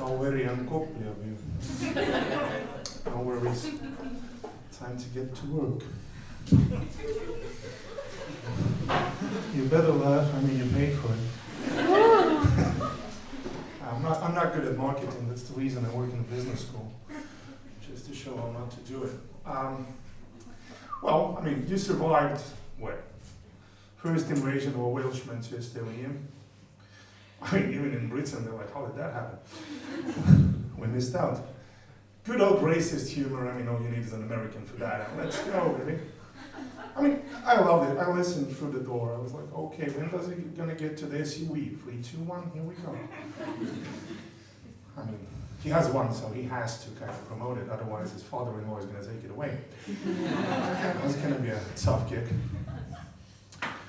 How very Kopli of you. No worries. Time to get to work. You better laugh, I mean you paid for it. I'm not good at marketing, that's the reason I work in a business school. Just to show how not to do it. Well, I mean, you survived what? First invasion of a Welshman to Estonian. I mean, even in Britain, they're like, how did that happen? We missed out. Good old racist humor, I mean, all you need is an American for that. Let's go, baby. I mean, I loved it. I listened through the door. I was like, okay, when does it gonna get to the SUV? 3, 2, 1, here we go. I mean, he has one, so he has to kind of promote it, otherwise his father-in-law is gonna take it away. That's gonna be a tough gig.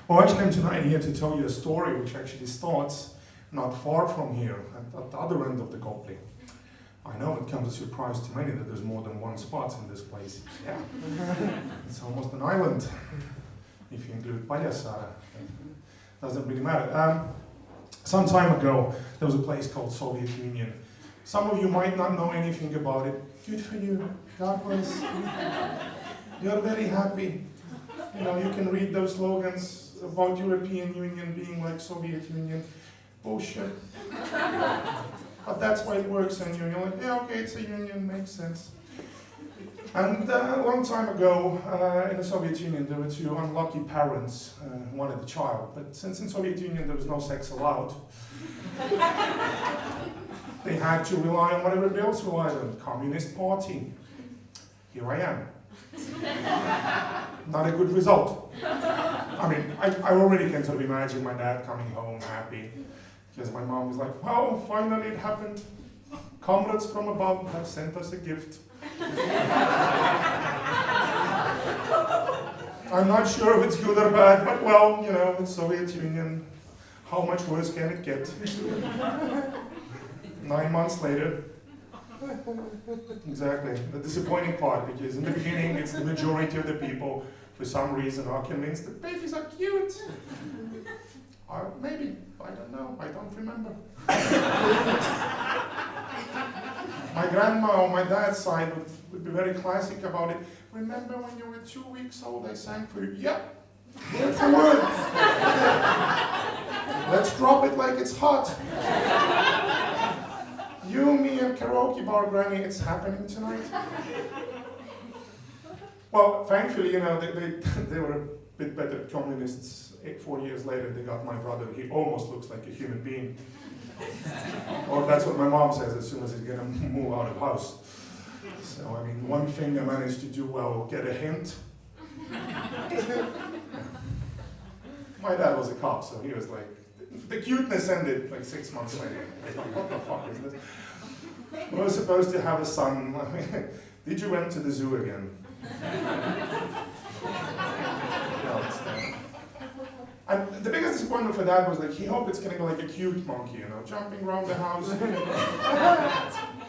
Well, actually, I'm tonight here to tell you a story which actually starts not far from here, at the other end of the Kopli. I know it comes as a surprise to many that there's more than one spot in this place. Yeah, it's almost an island, if you include Paljassaare. Doesn't really matter. Some time ago, there was a place called Soviet Union. Some of you might not know anything about it. Good for you. God bless. You're very happy. You know, you can read those slogans about European Union being like Soviet Union. Bullshit. But that's why it works in you. You're like, yeah, okay, it's a union, makes sense. And a long time ago, in the Soviet Union, there were two unlucky parents who wanted a child. But since in Soviet Union there was no sex allowed, they had to rely on what everybody else relied on, Communist Party. Here I am. Not a good result. I mean, I already can sort of imagine my dad coming home happy. Because my mom was like, well, finally it happened. Comrades from above have sent us a gift. I'm not sure if it's good or bad, but well, you know, the Soviet Union, how much worse can it get? 9 months later, exactly, the disappointing part, because in the beginning it's the majority of the people, for some reason, are convinced that babies are cute. Or maybe, I don't know, I don't remember. My grandma on my dad's side would be very classic about it. Remember when you were 2 weeks old, I sang for you? Yep, word for word. Let's drop it like it's hot. You, me, and karaoke bar granny, it's happening tonight. Well, thankfully, you know, they were a bit better communists. 4 years later, they got my brother. He almost looks like a human being. Or that's what my mom says as soon as he's gonna move out of house. So, I mean, one thing I managed to do well, get a hint. My dad was a cop, so he was like, the cuteness ended like 6 months later. Like, what the fuck is this? We were supposed to have a son. Did you went to the zoo again? And the biggest disappointment for Dad was like, he hoped it's gonna go like a cute monkey, you know, jumping around the house,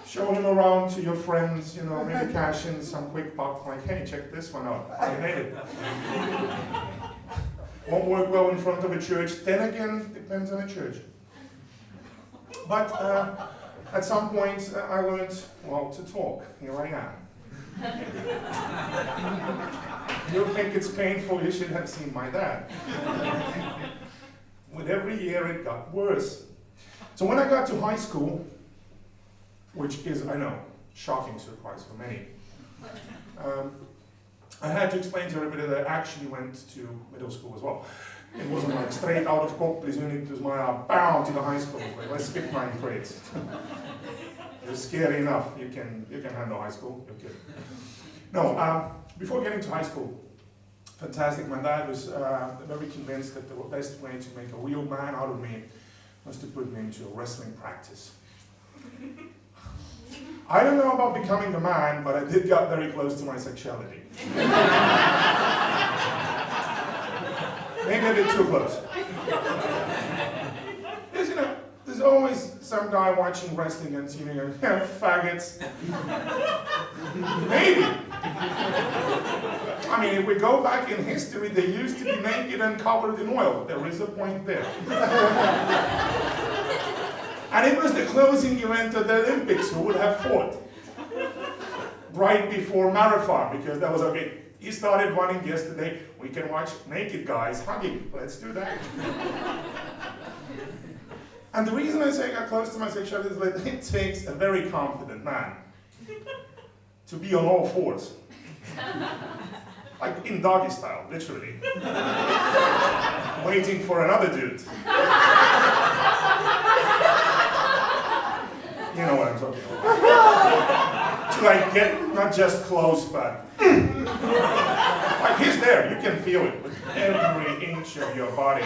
show him around to your friends, you know, maybe cash in some quick buck, like, hey, check this one out, I made it. Won't work well in front of a church, then again, depends on the church. But at some point, I learned, well, to talk. Here I am. You think it's painful, you should have seen my dad. With every year it got worse. So when I got to high school, which is, I know, shocking surprise for many, I had to explain to everybody that I actually went to middle school as well. It wasn't like straight out of Kopli's unit to my bound to the high school. Like, let's skip 9th grades. It's scary enough. You can handle high school. You're good. No, before getting to high school, fantastic. My dad was very convinced that the best way to make a real man out of me was to put me into a wrestling practice. I don't know about becoming a man, but I did get very close to my sexuality. Maybe a bit too close. Because, you know, there's always some guy watching wrestling and seeing going, yeah, faggots. Maybe. I mean, if we go back in history, they used to be naked and covered in oil. There is a point there. And it was the closing event of the Olympics. Who would have fought? Right before marathon, because that was okay. He started running yesterday. We can watch naked guys hugging. Let's do that. And the reason I say I got close to my sexuality is that it takes a very confident man to be on all fours. Like in doggy style, literally. Waiting for another dude. You know what I'm talking about. To like get not just close, but like he's there. You can feel it with every inch of your body.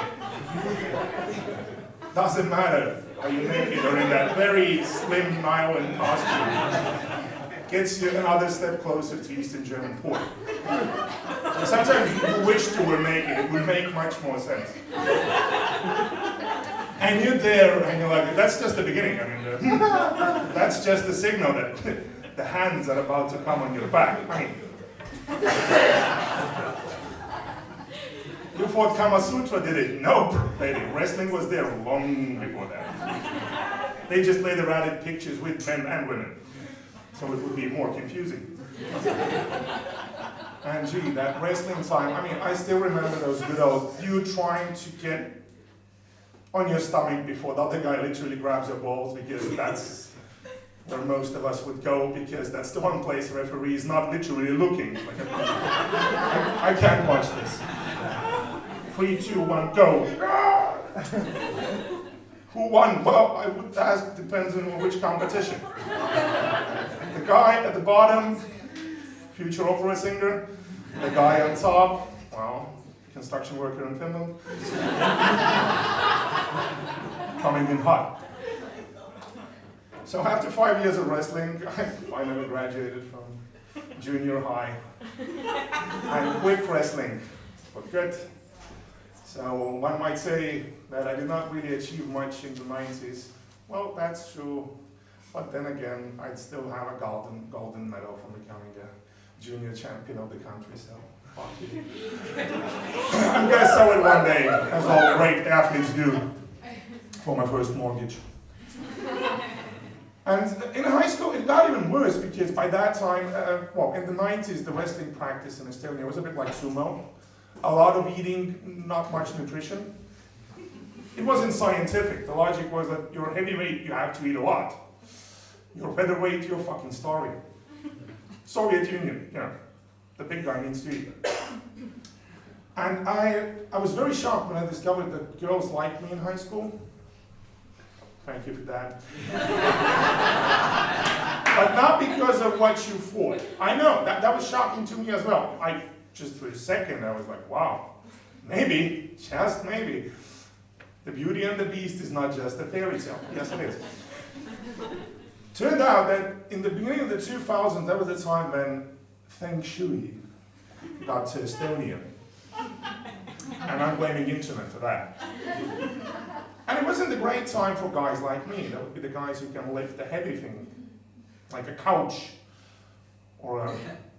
Doesn't matter. Are you naked or in that very slim nylon costume? Gets you another step closer to Eastern German porn. Sometimes you wish you were naked. It would make much more sense. And you're there, and you're like, that's just the beginning. I mean, that's just the signal that the hands are about to come on your back. I mean, you thought Kama Sutra did it? Nope, lady. Wrestling was there long before that. They just later added pictures with men and women, so it would be more confusing. And gee, that wrestling time, I mean, I still remember those good old, you trying to get on your stomach before the other guy literally grabs your balls, because that's where most of us would go, because that's the one place the referee is not literally looking. Like, I can't watch this. 3, 2, 1, go. Who won? Well, I would ask, depends on which competition. The guy at the bottom, future opera singer. The guy on top, well, construction worker in Finland. Coming in hot. So after 5 years of wrestling, I finally graduated from junior high. And quit wrestling for good. So one might say that I did not really achieve much in the 90s. Well, that's true. But then again, I'd still have a golden medal from becoming a junior champion of the country, so fuck you. I'm gonna sell it one day, as all great athletes do, for my first mortgage. And in high school, it got even worse, because by that time, well, in the 90s, the wrestling practice in Estonia was a bit like sumo. A lot of eating, not much nutrition. It wasn't scientific. The logic was that you're a heavyweight, you have to eat a lot. You're featherweight, you're fucking starving. Soviet Union, you know, the big guy needs to eat. And I was very shocked when I discovered that girls liked me in high school. Thank you for that. But not because of what you thought. I know, that was shocking to me as well. Just for a second, I was like, wow, maybe, just maybe, the Beauty and the Beast is not just a fairy tale. Yes, it is. Turned out that in the beginning of the 2000s, that was the time when Feng Shui got to Estonian. And I'm blaming internet for that. And it wasn't a great time for guys like me. That would be the guys who can lift a heavy thing, like a couch, or a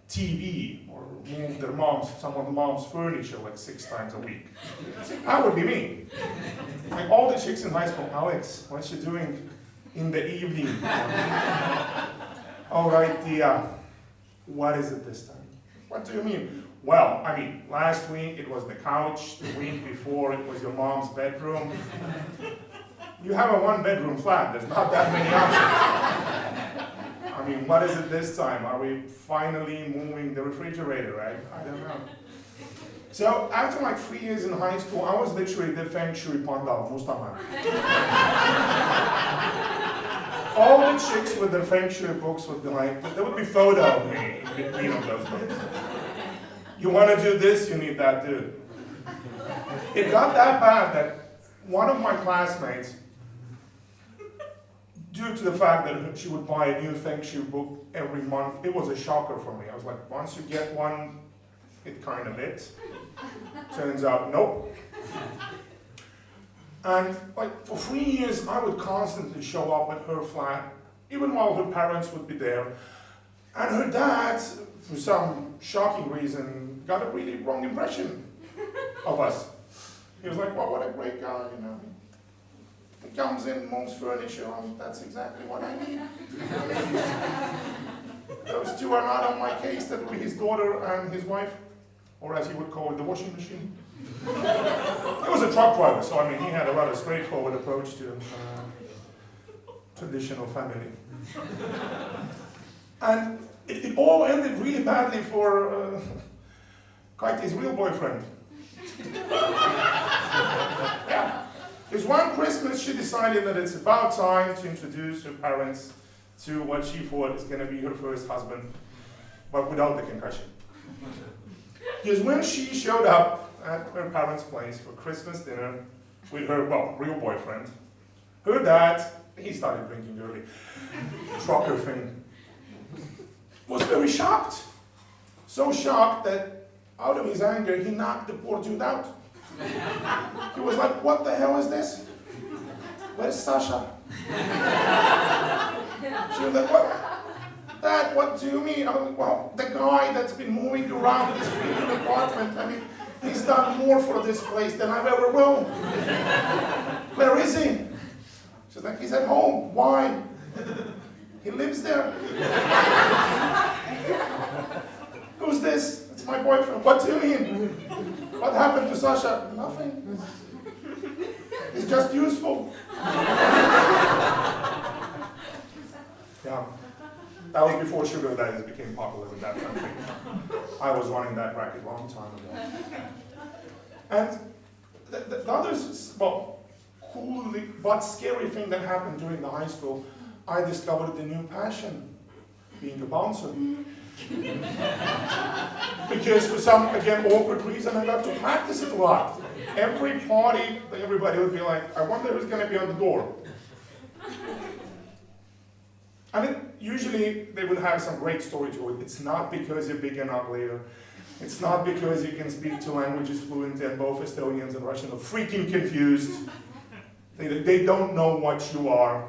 TV, or move their someone's mom's furniture like 6 times a week. That would be me. Like all the chicks in high school, Alex, what you doing in the evening? All right, what is it this time? What do you mean? Well, I mean, last week it was the couch, the week before it was your mom's bedroom. You have a 1-bedroom flat, there's not that many options. I mean, what is it this time? Are we finally moving the refrigerator, right? I don't know. So after like 3 years in high school, I was literally the Feng Shui Pandal, Mustafa. All the chicks with their Feng Shui books would be like, there would be photo of me in between of those books. You want to do this, you need that dude. It got that bad that one of my classmates, due to the fact that she would buy a new Feng Shui book every month, it was a shocker for me. I was like, once you get one, it kind of hits. Turns out, nope. And like for 3 years, I would constantly show up at her flat, even while her parents would be there. And her dad, for some shocking reason, got a really wrong impression of us. He was like, well, what a great guy, you know. He comes in, moves furniture, that's exactly what I need. Those two are not on my case, that will be his daughter and his wife, or as he would call it, the washing machine. He was a truck driver, so I mean, he had a rather straightforward approach to traditional family. And it all ended really badly for Kaiti's real boyfriend. Yeah. Because one Christmas she decided that it's about time to introduce her parents to what she thought is going to be her first husband, but without the concussion. Because when she showed up at her parents' place for Christmas dinner with her, well, real boyfriend, her dad, he started drinking early, trucker thing, was very shocked. So shocked that out of his anger, he knocked the poor dude out. He was like, what the hell is this? Where's Sasha? She was like, what? Dad, what do you mean? I was like, well, the guy that's been moving around this freaking apartment, I mean, he's done more for this place than I ever will. Where is he? She's like, he's at home. Why? He lives there. Who's this? It's my boyfriend. What do you mean? What happened to Sasha? Nothing. He's just useful. Yeah. That was before sugar daddies became popular in that country. I was running that racket a long time ago. And the other, well, cool but scary thing that happened during the high school, I discovered the new passion, being a bouncer. Because for some, again, awkward reason, I got to practice it a lot. Every party, everybody would be like, I wonder who's going to be on the door. And usually they would have some great story to it. It's not because you're big and ugly. It's not because you can speak two languages fluently and both Estonians and Russian are freaking confused. They don't know what you are.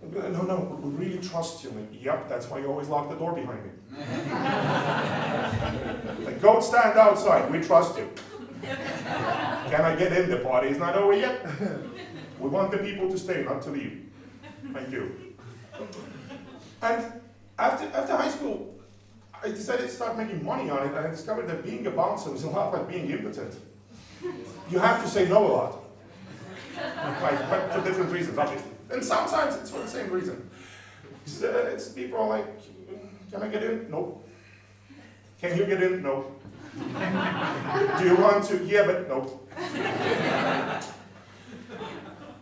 No, we really trust you. Like, yep, that's why you always lock the door behind me. Like, go stand outside, we trust you. Can I get in? The party is not over yet. We want the people to stay, not to leave. Thank you. And after high school, I decided to start making money on it, and I discovered that being a bouncer is a lot like being impotent. You have to say no a lot. Like, but for different reasons, obviously. And sometimes it's for the same reason. It's people are like, can I get in? No. Can you get in? No. Do you want to? Yeah, but no.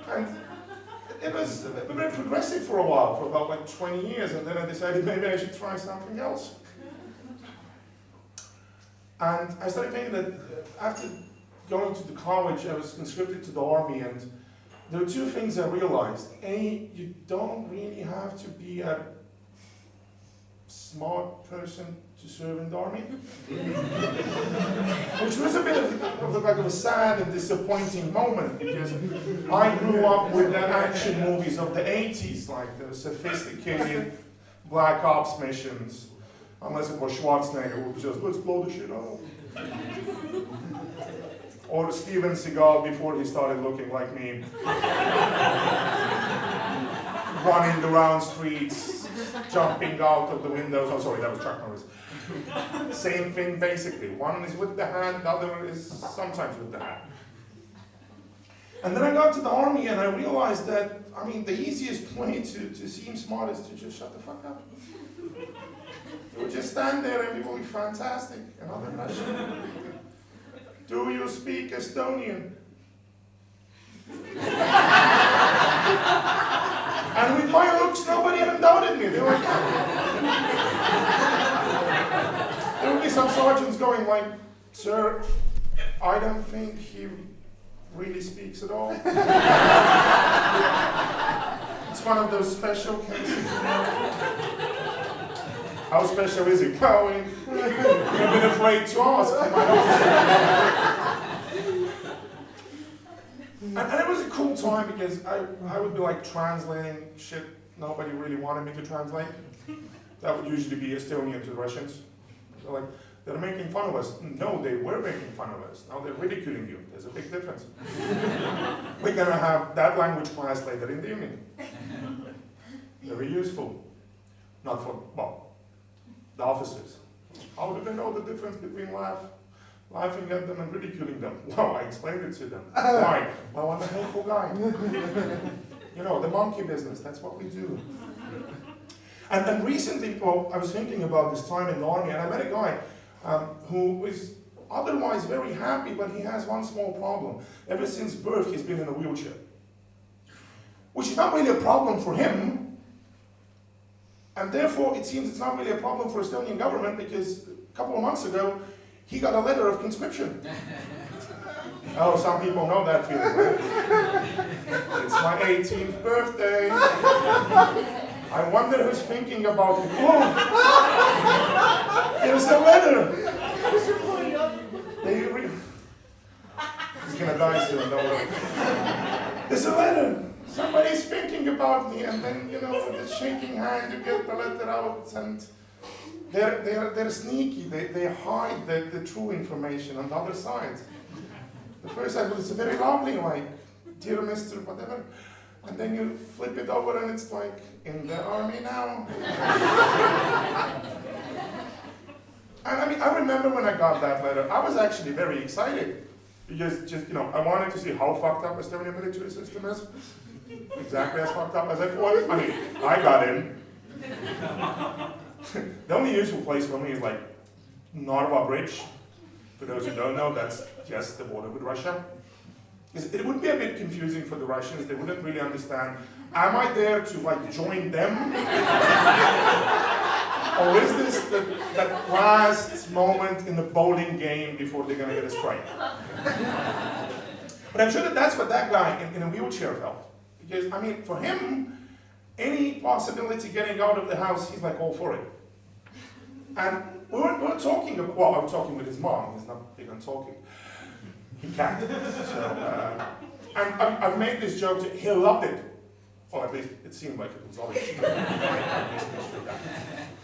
And it was very progressive for a while, for about like 20 years, and then I decided maybe I should try something else. And I started thinking that after going to the college, I was conscripted to the army, and there are two things I realized. A, you don't really have to be a smart person to serve in the army. Which was a bit of a sad and disappointing moment, because I grew up with the action movies of the 80s, like the sophisticated Black Ops missions, unless it was Schwarzenegger, who was just, let's blow the shit up. Or Steven Seagal before he started looking like me. Running around streets, jumping out of the windows. Oh, sorry, that was Chuck Norris. Same thing, basically. One is with the hand, the other is sometimes with the hand. And then I got to the army and I realized that, I mean, the easiest way to seem smart is to just shut the fuck up. You would just stand there and you will be fantastic. Another Russian. Do you speak Estonian? And with my looks, nobody even doubted me. They were like, there would be some sergeants going like, sir, I don't think he really speaks at all. It's one of those special cases. How special is it? Oh, I've been afraid to ask. And it was a cool time because I would be like translating shit nobody really wanted me to translate. That would usually be Estonian to Russians. So like, they're making fun of us. No, they were making fun of us. Now they're ridiculing you. There's a big difference. We're going to have that language class later in the evening. Very useful. Not for, well, the officers. How do they know the difference between laughing at them and ridiculing them? Well, I explained it to them. Why? Well, I'm a helpful guy. You know, the monkey business, that's what we do. And recently, well, I was thinking about this time in the army, and I met a guy who is otherwise very happy, but he has one small problem. Ever since birth, he's been in a wheelchair. Which is not really a problem for him, and therefore it seems it's not really a problem for Estonian government, because a couple of months ago, he got a letter of conscription. Oh, some people know that feeling, right? It's my 18th birthday. I wonder who's thinking about it. Oh, there's a letter. He's gonna die soon, don't worry. There's a letter. Somebody's thinking about me, and then, you know, with the shaking hand, you get the letter out, and they're sneaky. They hide the true information on the other side. The first side, it's very lovely, like, dear Mr. whatever. And then you flip it over and it's like, in the army now. And I mean, I remember when I got that letter, I was actually very excited. Because just, you know, I wanted to see how fucked up Estonian military system is. Exactly as fucked up as I thought. I mean, I got in. The only useful place for me is like Narva Bridge. For those who don't know, that's just the border with Russia. It would be a bit confusing for the Russians. They wouldn't really understand. Am I there to like join them? Or is this that last moment in the bowling game before they're gonna get a strike? But I'm sure that's what that guy in a wheelchair felt. Because, I mean, for him, any possibility getting out of the house, he's like all for it. And we were talking about, well, I'm talking with his mom. He's not big on talking. He can't. So, and I've made this joke. He loved it. Or at least it seemed like it was always.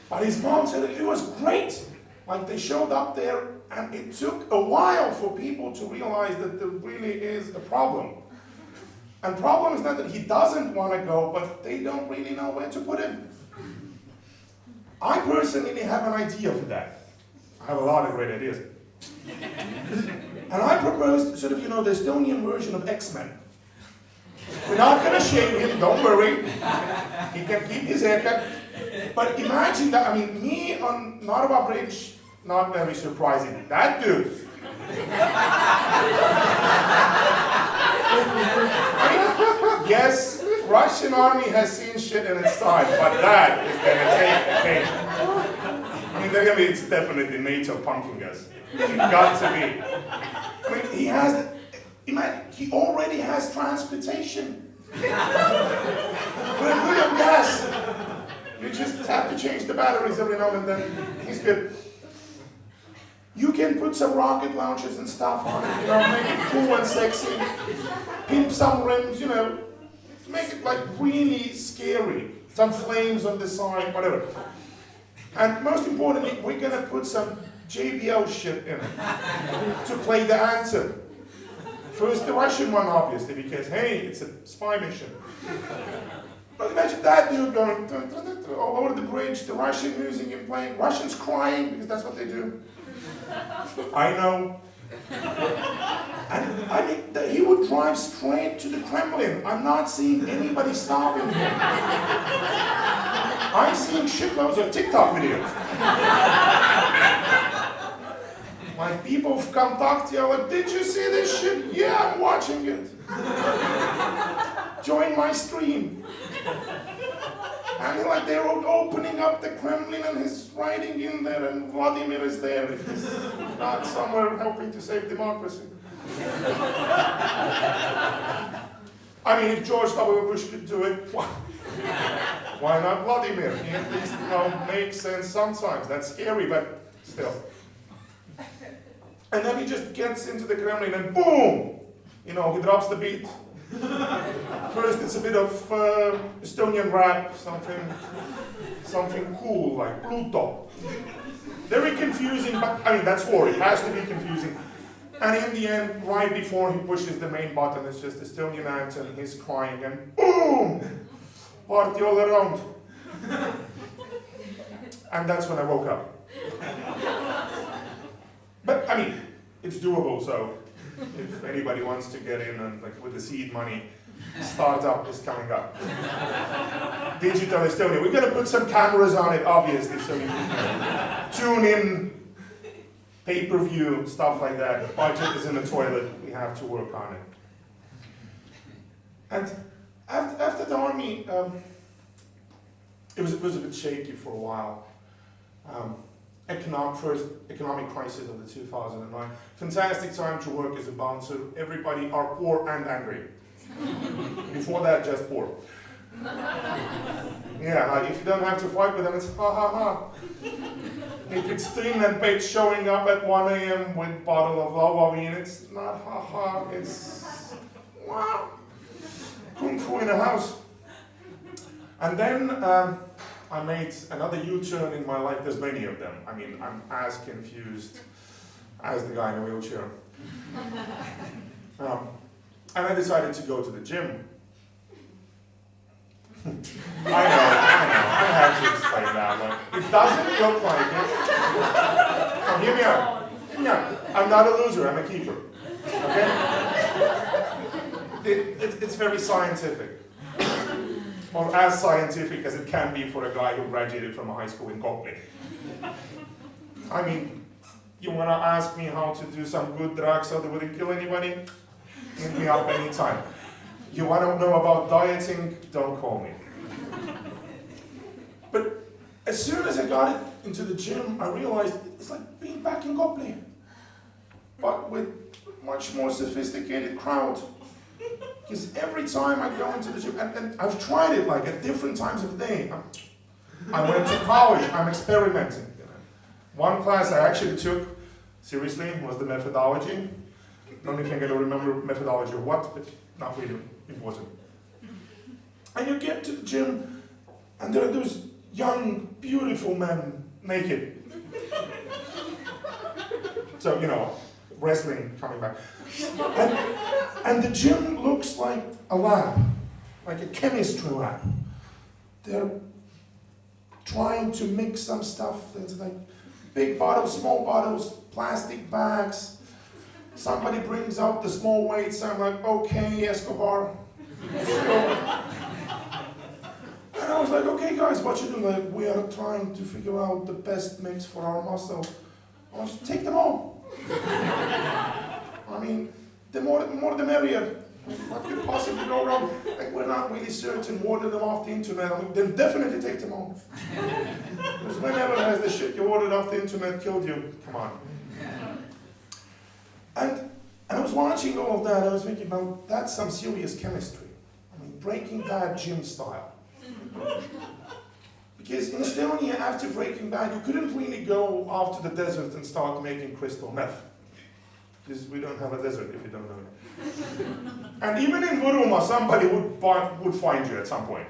But his mom said it was great. Like they showed up there, and it took a while for people to realize that there really is a problem. And the problem is not that he doesn't want to go, but they don't really know where to put him. I personally have an idea for that. I have a lot of great ideas. And I proposed sort of, you know, the Estonian version of X-Men. We're not going to shame him, don't worry. He can keep his haircut. But imagine that, I mean, me on Narva Bridge, not very surprising. That dude. I mean, yes, Russian army has seen shit in its time, but that is going to take the cake. I mean, they're going to be, it's definitely NATO punking us. It's got to be. I mean, he already has transportation. With a good of gas. You just have to change the batteries every now and then. He's good. You can put some rocket launchers and stuff on it, you know, make it cool and sexy. Pimp some rims, you know. Make it like really scary. Some flames on the side, whatever. And most importantly, we're gonna put some JBL shit in it to play the answer. First the Russian one, obviously, because hey, it's a spy mission. But imagine that dude going all over the bridge, the Russian music and playing, Russians crying, because that's what they do. I know. And I mean, he would drive straight to the Kremlin. I'm not seeing anybody stopping him. I'm seeing shitloads of TikTok videos. Like people of Contact are like, did you see this shit? Yeah, I'm watching it. Join my stream. And like they were opening up the Kremlin and he's riding in there and Vladimir is there. He's not somewhere helping to save democracy. I mean, if George W. Bush could do it, why not Vladimir? He at least, you know, makes sense sometimes. That's scary, but still. And then he just gets into the Kremlin and boom! You know, he drops the beat. First it's a bit of Estonian rap, something cool like Pluto. Very confusing, but I mean that's war, it has to be confusing. And in the end, right before he pushes the main button, it's just Estonian anthem, he's crying and boom! Party all around. And that's when I woke up. But I mean, it's doable, so if anybody wants to get in and like with the seed money, startup is coming up. Digital Estonia. We're gonna put some cameras on it, obviously, so you can tune in, pay-per-view, stuff like that. The budget is in the toilet. We have to work on it. And after the army, it was a bit shaky for a while. First economic crisis of the 2009. Fantastic time to work as a bouncer. Everybody are poor and angry. Before that, just poor. Yeah, like if you don't have to fight with them, it's ha ha ha. If it's thin and page showing up at 1 a.m. with a bottle of Lavavin, it's not ha ha, it's wow. Kung fu in a house. And then I made another U-turn in my life. There's many of them. I mean, I'm as confused as the guy in a wheelchair. And I decided to go to the gym. I have to explain that one. It doesn't look like it. Now, hear me out. Yeah, I'm not a loser, I'm a keeper. Okay? It's very scientific. Or as scientific as it can be for a guy who graduated from a high school in Kopli. I mean, you wanna ask me how to do some good drugs so they wouldn't kill anybody? Hit me up anytime. You want to know about dieting? Don't call me. But as soon as I got it into the gym, I realized it's like being back in Kopli, but with much more sophisticated crowd. Because every time I go into the gym, and I've tried it like at different times of the day. I went to college, I'm experimenting. One class I actually took seriously was the methodology. The only thing I don't remember methodology or what, but not really important. And you get to the gym, and there are those young, beautiful men naked. So, you know, wrestling coming back. And the gym looks like a lab, like a chemistry lab. They're trying to mix some stuff that's like big bottles, small bottles, plastic bags. Somebody brings out the small weights, I'm like, okay, Escobar. And I was like, okay guys, what you doing? Like, we are trying to figure out the best mix for our muscle. I was like, take them all. I mean, the more the merrier. What could possibly go wrong? Like, we're not really certain, order them off the internet. I'm like, then definitely take them all. Because whenever has the shit you ordered off the internet killed you? Come on. And I was watching all of that, I was thinking, well, that's some serious chemistry. I mean, Breaking Bad gym style. Because in Estonia, after Breaking Bad, you couldn't really go off to the desert and start making crystal meth. Because we don't have a desert, if you don't know it. And even in Varma, somebody would find you at some point.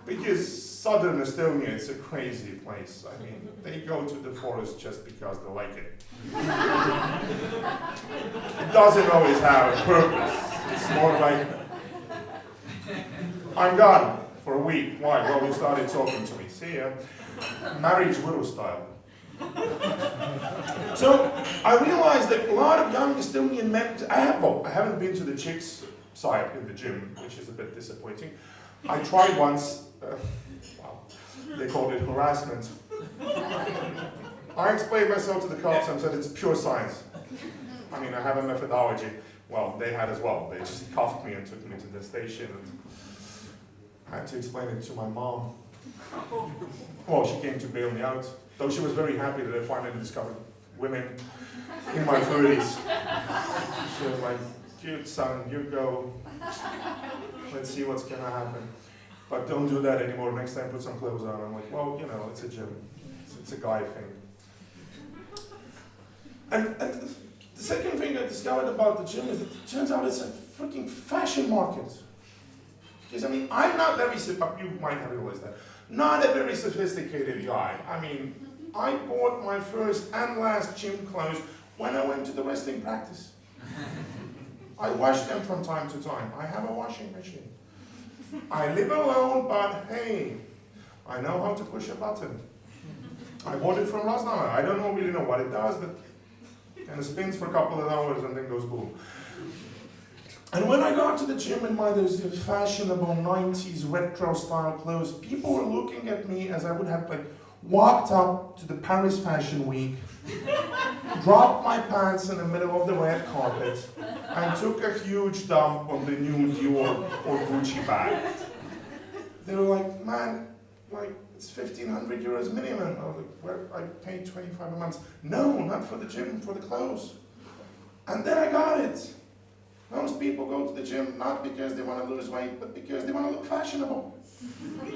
Because southern Estonia is a crazy place. I mean, they go to the forest just because they like it. It doesn't always have a purpose. It's more like, I'm gone for a week. Why? Well, you started talking to me. See ya. Marriage widow style. So I realized that a lot of young Estonian men, I haven't been to the chicks side in the gym, which is a bit disappointing. I tried once, they called it harassment. I explained myself to the cops and said it's pure science. I mean, I have a methodology. Well, they had as well. They just cuffed me and took me to the station, and I had to explain it to my mom. Well, she came to bail me out, though she was very happy that I finally discovered women in my 30s. She was like, cute son, you go. Let's see what's gonna happen. But don't do that anymore. Next time put some clothes on. I'm like, well, you know, it's a gym. It's a guy thing. And the second thing I discovered about the gym is that it turns out it's a freaking fashion market. Because I mean, I'm not very, you might have realized that, not a very sophisticated guy. I mean, I bought my first and last gym clothes when I went to the wrestling practice. I wash them from time to time. I have a washing machine. I live alone, but hey, I know how to push a button. I bought it from Lasnama. I don't really know what it does, but it kind of spins for a couple of hours and then goes boom. And when I got to the gym in my those fashionable 90s retro style clothes, people were looking at me as I would have like walked up to the Paris Fashion Week, dropped my pants in the middle of the red carpet, and took a huge dump on the new Dior or Gucci bag. They were like, man, like, it's 1,500 euros minimum. I was like, well, I paid 25 a month. No, not for the gym, for the clothes. And then I got it. Most people go to the gym not because they want to lose weight, but because they want to look fashionable.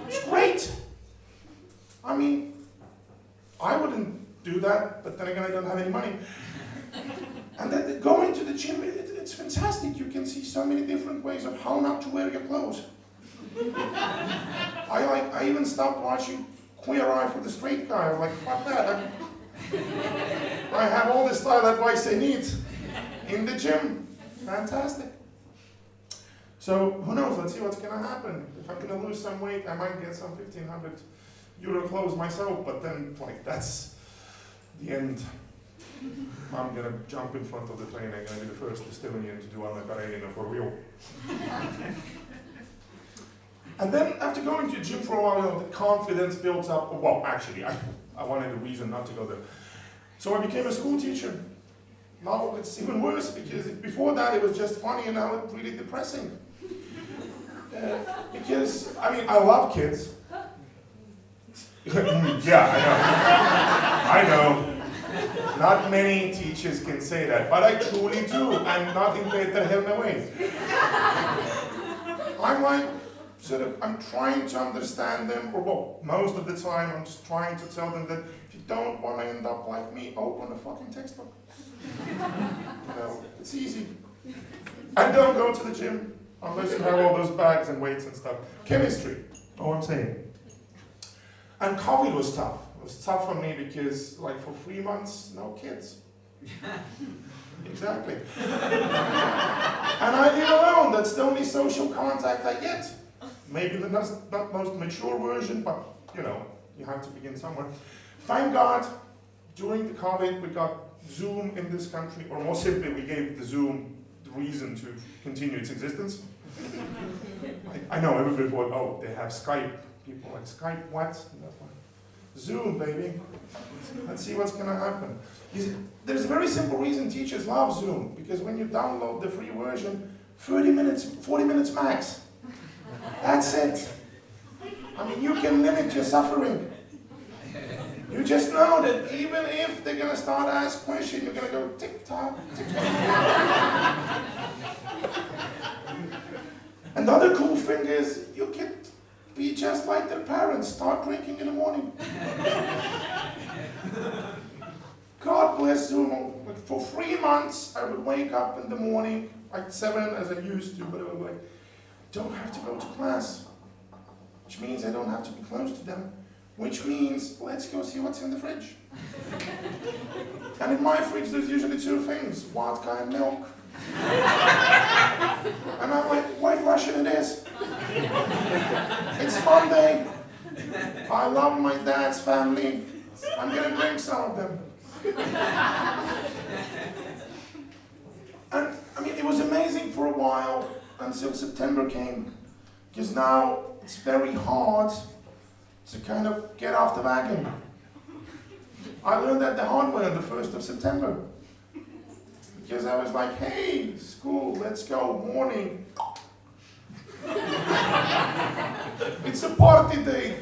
It's great. I mean, I wouldn't do that, but then again, I don't have any money. And then going to the gym, it's fantastic. You can see so many different ways of how not to wear your clothes. I even stopped watching Queer Eye for the Straight Guy. I was like, fuck that. I have all the style advice I need in the gym. Fantastic. So who knows? Let's see what's gonna happen. If I'm gonna lose some weight, I might get some 1,500 euro clothes myself. But then, like, that's the end. I'm gonna jump in front of the train. I'm gonna be the first Estonian to do undertones for real. And then after going to the gym for a while, the confidence built up. Well, actually, I wanted a reason not to go there. So I became a school teacher. Now it's even worse because before that it was just funny and now it's really depressing. Because, I mean, I love kids. Yeah, I know. Not many teachers can say that, but I truly do. I'm nothing better hell no way. I'm like, I'm trying to understand them, or well, most of the time I'm just trying to tell them that if you don't want to end up like me, open a fucking textbook. You know, it's easy. And don't go to the gym unless you have all those bags and weights and stuff. Chemistry, all I'm saying. And COVID was tough. It was tough for me because, like, for 3 months, no kids. Exactly. And I live alone. That's the only social contact I get. Maybe the not most mature version, but, you know, you have to begin somewhere. Thank God, during the COVID, we got Zoom in this country, or more simply, we gave the Zoom the reason to continue its existence. I know everybody thought, oh, they have Skype. People like, Skype, what? Zoom, baby. Let's see what's gonna happen. There's a very simple reason teachers love Zoom, because when you download the free version, 30 minutes, 40 minutes max. That's it. I mean, you can limit your suffering. You just know that even if they're gonna start asking questions, you're gonna go tick-tock, tick-tock. And the other cool thing is, you can be just like their parents, start drinking in the morning. God bless Zoom. Like, for 3 months, I would wake up in the morning, like 7 as I used to, but I would like, don't have to go to class, which means I don't have to be close to them, which means let's go see what's in the fridge. And in my fridge there's usually 2 things, vodka and milk. And I'm like, White Russian it is. It's Monday. I love my dad's family. I'm gonna drink some of them. And I mean, it was amazing for a while until September came, because now it's very hard to kind of get off the wagon. I learned that the hard way on the 1st of September. Because I was like, hey, school, let's go, morning. It's a party day.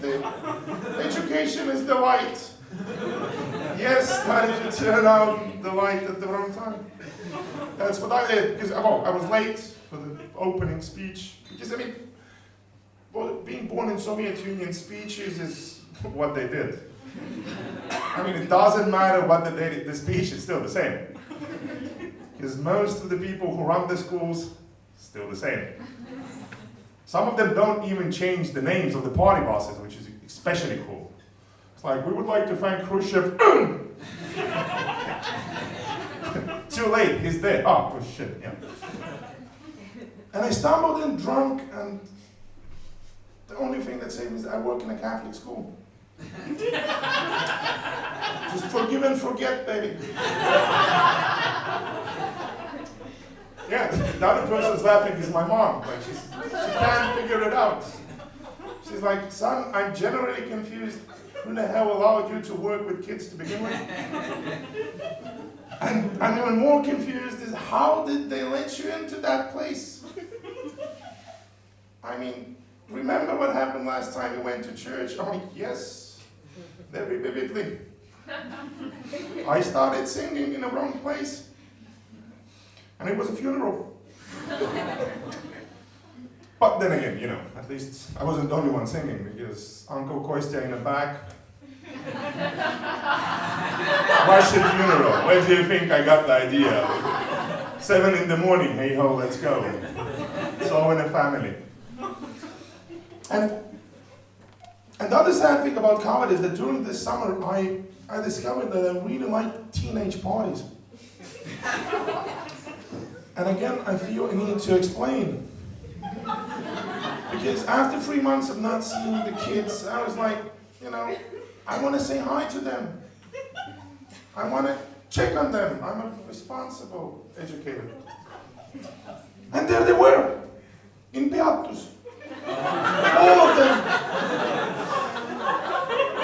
Education is the light. Yes, that is to turn out the light at the wrong time. That's what I did, because I was late for the opening speech. Because, I mean, well, being born in Soviet Union, speeches is what they did. I mean, it doesn't matter what they did, the speech is still the same. Because most of the people who run the schools still the same. Some of them don't even change the names of the party bosses, which is especially cool. It's like, we would like to thank Khrushchev. Too late, he's dead. Oh shit, yeah. And I stumbled in drunk, and the only thing that saved me is I work in a Catholic school. Just forgive and forget, baby. Yeah, the other person's laughing is my mom. Like she can't figure it out. She's like, son, I'm generally confused. Who the hell allowed you to work with kids to begin with? And I'm even more confused is how did they let you into that place? I mean, remember what happened last time you went to church? I'm like, yes, very vividly. I started singing in the wrong place. And it was a funeral. But then again, you know, at least I wasn't the only one singing because Uncle Kostya in the back. Russian funeral. Where do you think I got the idea? 7 in the morning, hey ho, let's go. It's all in the family. And the other sad thing about COVID is that during this summer, I discovered that I really like teenage parties. And again, I feel I need to explain. Because after 3 months of not seeing the kids, I was like, you know, I want to say hi to them. I want to check on them. I'm a responsible educator. And there they were, in Beatus. All of them.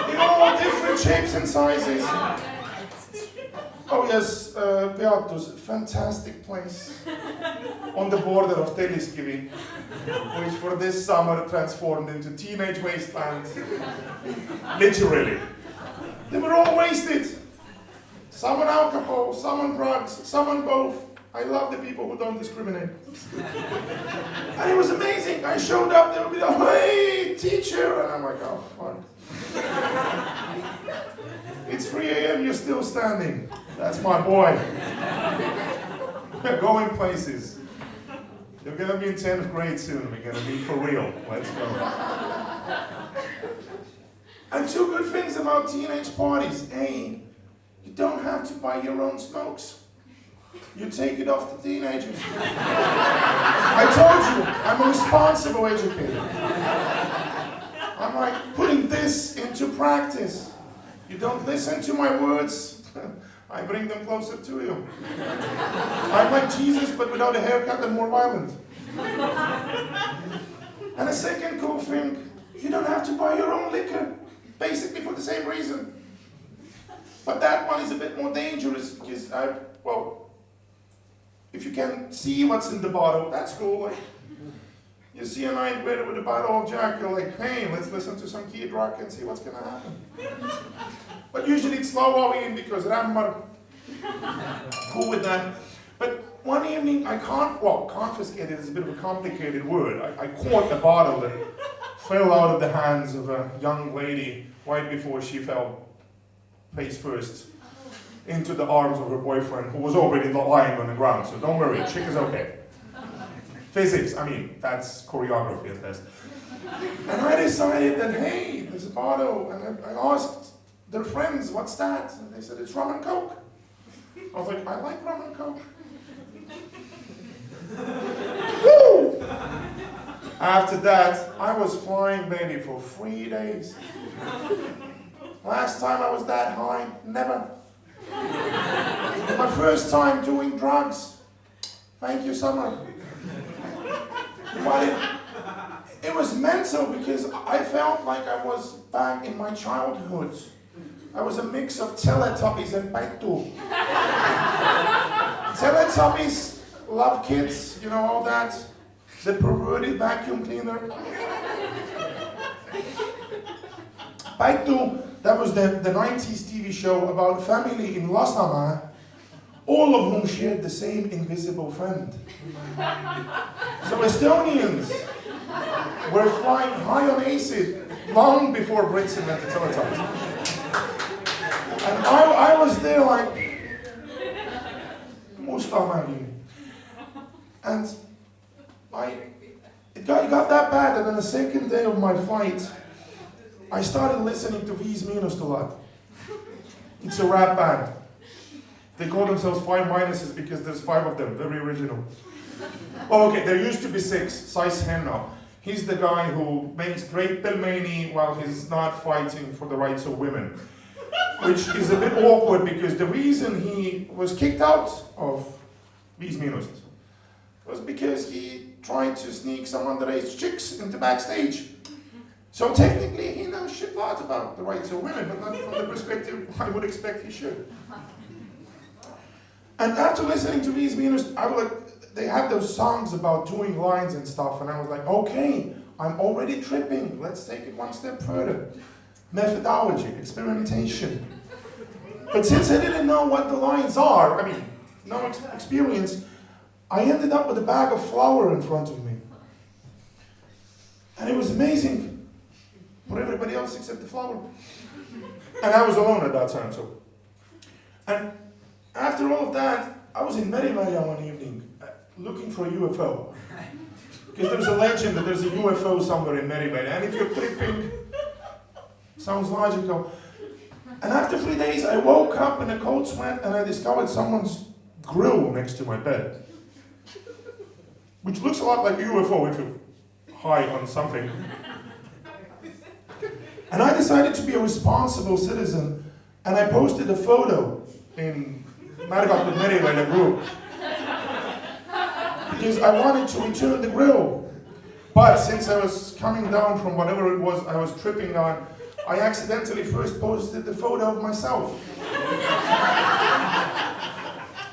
In all different shapes and sizes. Oh yes, Beatus, fantastic place. On the border of Telliskivi, which for this summer transformed into teenage wasteland. Literally. They were all wasted. Some on alcohol, some on drugs, some on both. I love the people who don't discriminate. And it was amazing. I showed up, they would be like, hey, teacher. And I'm like, oh, fuck. It's 3 a.m., you're still standing. That's my boy. We're going places. You're going to be in 10th grade soon. We're going to be for real. Let's go. And 2 good things about teenage parties. A, you don't have to buy your own smokes. You take it off the teenagers. I told you, I'm a responsible educator. I'm like putting this into practice. You don't listen to my words, I bring them closer to you. I'm like Jesus, but without a haircut and more violent. And a second cool thing, you don't have to buy your own liquor, basically for the same reason. But that one is a bit more dangerous because if you can see what's in the bottle, that's cool. Like, you see a night with a bottle of Jack, you're like, hey, let's listen to some Kid Rock and see what's gonna happen. But usually it's slow in because Rammar, cool with that. But one evening I confiscated is a bit of a complicated word. I caught a bottle that fell out of the hands of a young lady right before she fell face first into the arms of her boyfriend, who was already lying on the ground. So don't worry, chick is okay. Physics, I mean, that's choreography at best. And I decided that, hey, there's a bottle, and I asked their friends, what's that? And they said, it's rum and coke. I was like, I like rum and coke. Woo! After that, I was flying, baby, for 3 days. Last time I was that high, never. My first time doing drugs. Thank you, Summer. But it was mental because I felt like I was back in my childhood. I was a mix of Teletubbies and Baitu. Teletubbies, love kids, you know, all that. The perverted vacuum cleaner. Baitu, that was the 90s TV show about a family in Lasnamäe, all of whom shared the same invisible friend. So Estonians were flying high on acid long before Brits invented Teletubbies. And I was there like, Mustamagi. And It got that bad that on the second day of my flight, I started listening to V's Minus a lot. It's a rap band. They call themselves 5 Minuses because there's 5 of them, very original. Oh, okay, there used to be 6, Sais Henna. He's the guy who makes great pelmeni while he's not fighting for the rights of women. Which is a bit awkward because the reason he was kicked out of V's Minus was because he tried to sneak some underage chicks into backstage. So technically he knows shit lot about the rights of women, but not from the perspective I would expect he should. And after listening to V's Minus, I was like, they had those songs about doing lines and stuff, and I was like, okay, I'm already tripping, let's take it one step further. Methodology, experimentation. But since I didn't know what the lines are, I mean, no experience, I ended up with a bag of flour in front of me. And it was amazing for everybody else except the flour. And I was alone at that time, so. And after all of that, I was in Merimaja one evening, looking for a UFO. Because there's a legend that there's a UFO somewhere in Merimaja, and if you're tripping, sounds logical. And after 3 days, I woke up in a cold sweat and I discovered someone's grill next to my bed. Which looks a lot like a UFO if you're high on something. And I decided to be a responsible citizen, and I posted a photo in Margat Merimaja group. Because I wanted to return the grill. But since I was coming down from whatever it was I was tripping on, I accidentally first posted the photo of myself.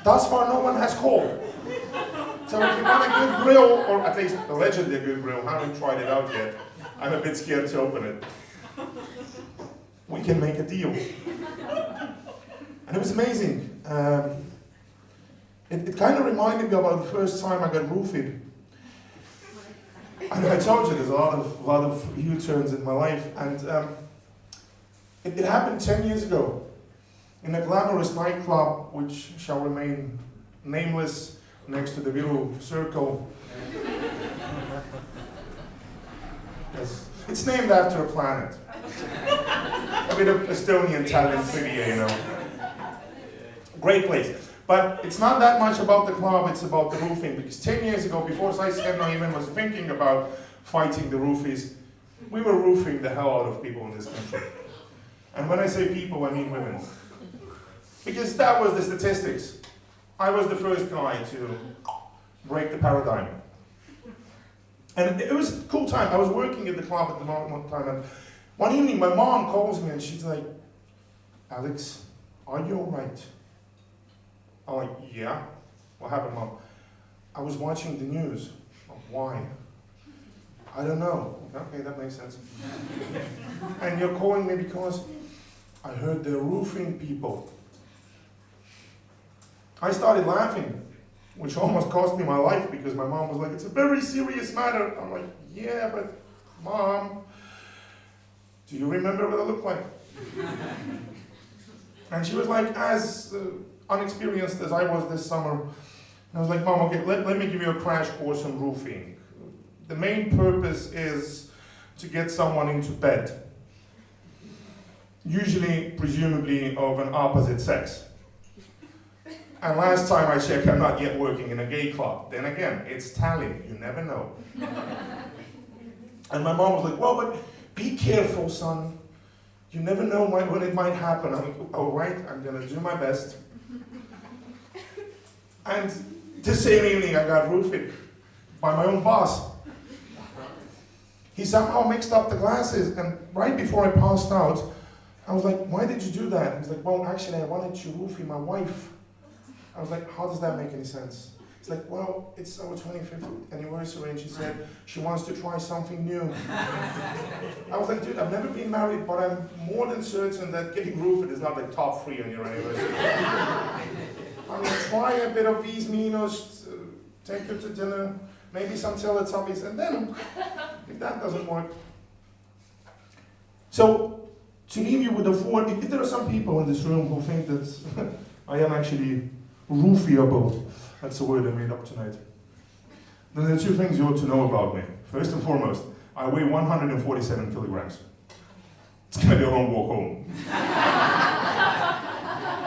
Thus far, no one has called. So if you want a good grill, or at least allegedly a good grill, I haven't tried it out yet. I'm a bit scared to open it. We can make a deal. And it was amazing. It kind of reminded me about the first time I got roofied. And I told you there's a lot of U-turns in my life, and it happened 10 years ago in a glamorous nightclub which shall remain nameless next to the Viru Circle. Yes. It's named after a planet. A bit of Estonian talent trivia, you know. Great place. But it's not that much about the club, it's about the roofing. Because 10 years ago, before Sais-Henna even was thinking about fighting the roofies, we were roofing the hell out of people in this country. And when I say people, I mean women. Because that was the statistics. I was the first guy to break the paradigm. And it was a cool time. I was working at the club at the one time, and one evening my mom calls me and she's like, Alex, are you alright? I'm like, yeah. What happened, Mom? I was watching the news. Why? I don't know. Okay, that makes sense. And you're calling me because I heard they're roofing people. I started laughing, which almost cost me my life because my mom was like, it's a very serious matter. I'm like, yeah, but Mom, do you remember what I look like? And she was like, as unexperienced as I was this summer, and I was like, Mom, okay, let me give you a crash course on roofing. The main purpose is to get someone into bed. Usually, presumably, of an opposite sex. And last time I checked, I'm not yet working in a gay club. Then again, it's Tallinn, you never know. And my mom was like, well, but be careful, son. You never know when it might happen. I'm like, all right, I'm gonna do my best. And the same evening, I got roofied by my own boss. He somehow mixed up the glasses, and right before I passed out, I was like, why did you do that? He was like, well, actually, I wanted to roofie my wife. I was like, how does that make any sense? He's like, well, it's our 25th anniversary, and she said she wants to try something new. I was like, dude, I've never been married, but I'm more than certain that getting roofied is not like top 3 on your anniversary. I'm gonna try a bit of these Minos, take her to dinner, maybe some Teletubbies, and then, if that doesn't work. So, to leave you with a thought, if there are some people in this room who think that I am actually roofiable, that's a word I made up tonight. Then there are two things you ought to know about me. First and foremost, I weigh 147 kilograms. It's going to be a long walk home.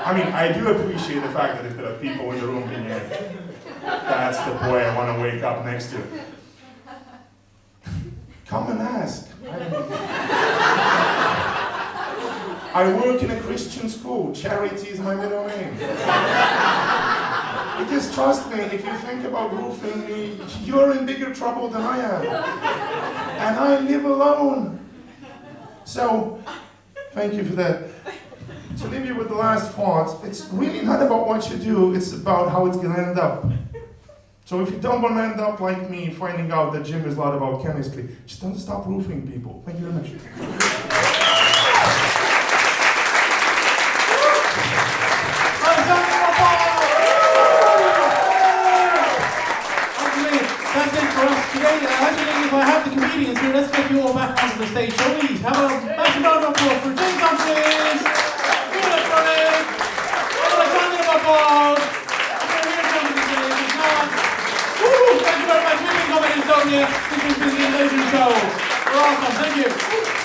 I mean, I do appreciate the fact that if there are people in the room being that's the boy I want to wake up next to. Come and ask. I work in a Christian school. Charity is my middle name. Because trust me, if you think about roofing me, you're in bigger trouble than I am. And I live alone. So, thank you for that. To leave you with the last thought, it's really not about what you do, it's about how it's going to end up. So if you don't want to end up like me, finding out that gym is a lot about chemistry, just don't stop roofing people. Thank you very much. That's it for us today. Actually, if I have the comedians here, let's get you all back onto the stage. So please, have a massive round of applause for James Humphries, Aleksandr Popov. Thank you very much. We've been coming in Estonia. This has been the Invasion Show. We're awesome. Thank you.